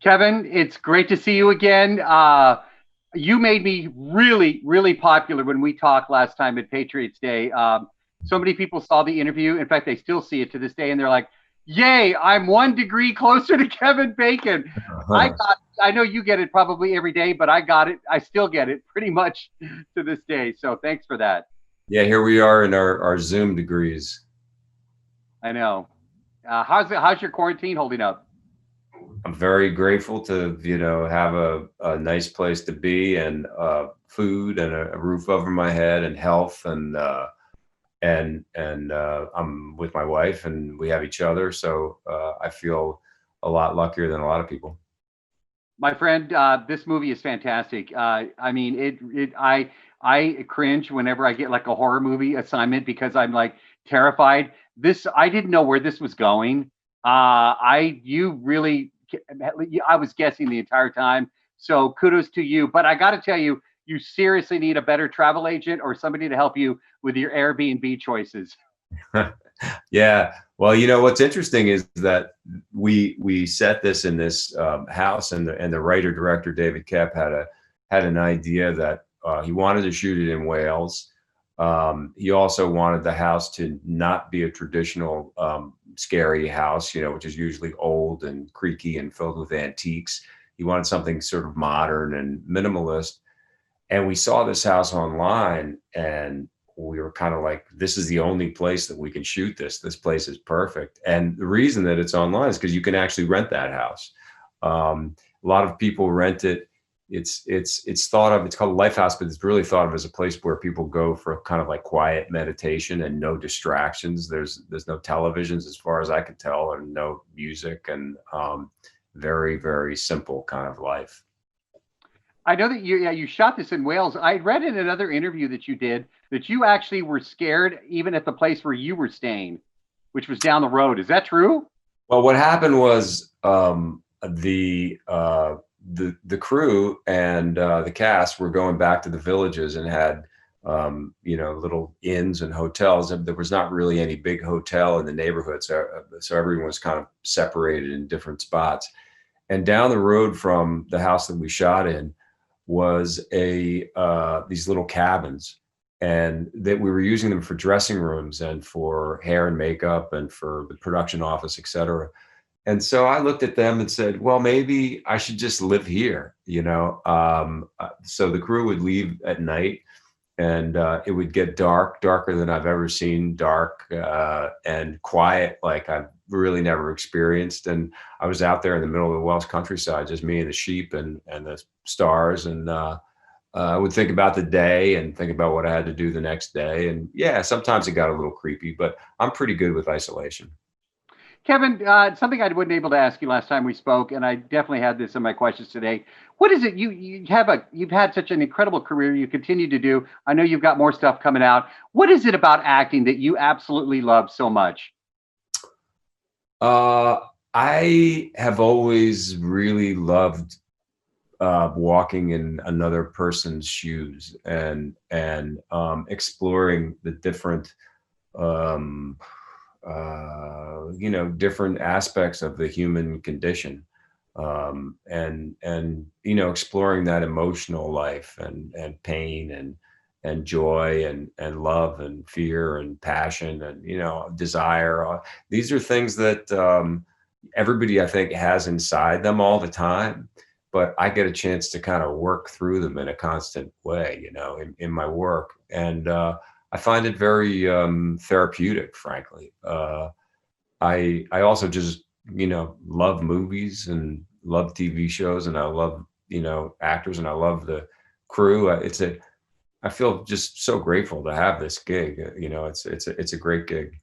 Kevin, it's great to see you again. You made me really, really popular when we talked last time at Patriots Day. So many people saw the interview. In fact, they still see it to this day, and they're like, "Yay! I'm 1 degree closer to Kevin Bacon." I got. I know you get it probably every day, but I got it. I still get it pretty much to this day. So thanks for that. Yeah, here we are in our Zoom degrees. I know. How's your quarantine holding up? I'm very grateful to, have a nice place to be and food and a roof over my head and health and I'm with my wife and we have each other. So I feel a lot luckier than a lot of people. My friend, this movie is fantastic. I mean, I cringe whenever I get like a horror movie assignment because I'm like terrified. This I didn't know where this was going. I you really I was guessing the entire time. So kudos to you. But I got to tell you, you seriously need a better travel agent or somebody to help you with your Airbnb choices. Yeah. Well, what's interesting is that we set this in this house, and the writer director David Koepp had an idea that he wanted to shoot it in Wales. He also wanted the house to not be a traditional scary house, which is usually old and creaky and filled with antiques. He wanted something sort of modern and minimalist. And we saw this house online, and we were kind of like, this is the only place that we can shoot this. This place is perfect. And the reason that it's online is because you can actually rent that house. A lot of people rent it. It's thought of, it's called Life House, but it's really thought of as a place where people go for kind of like quiet meditation and no distractions. There's no televisions as far as I could tell, and no music, and very, very simple kind of life. I know that you shot this in Wales. I read in another interview that you did that you actually were scared even at the place where you were staying, which was down the road. Is that true? Well, what happened was the crew and the cast were going back to the villages and had little inns and hotels. And there was not really any big hotel in the neighborhood, so everyone was kind of separated in different spots. And down the road from the house that we shot in was these little cabins, and that we were using them for dressing rooms and for hair and makeup and for the production office, et cetera. And so I looked at them and said, well, maybe I should just live here. So the crew would leave at night, and it would get dark, darker than I've ever seen dark, and quiet like I've really never experienced. And I was out there in the middle of the Welsh countryside, just me and the sheep and the stars. And I would think about the day and think about what I had to do the next day. And yeah, sometimes it got a little creepy, but I'm pretty good with isolation. Kevin, something I wasn't able to ask you last time we spoke, and I definitely had this in my questions today. What is it you've had such an incredible career you continue to do? I know you've got more stuff coming out. What is it about acting that you absolutely love so much? Uh, I have always really loved walking in another person's shoes and exploring the different um, different aspects of the human condition, and exploring that emotional life and pain and joy and love and fear and passion and desire. These are things that everybody I think has inside them all the time, but I get a chance to kind of work through them in a constant way, in my work. And I find it very therapeutic, frankly. I also just, love movies and love TV shows, and I love, actors, and I love the crew. I feel just so grateful to have this gig. It's a great gig.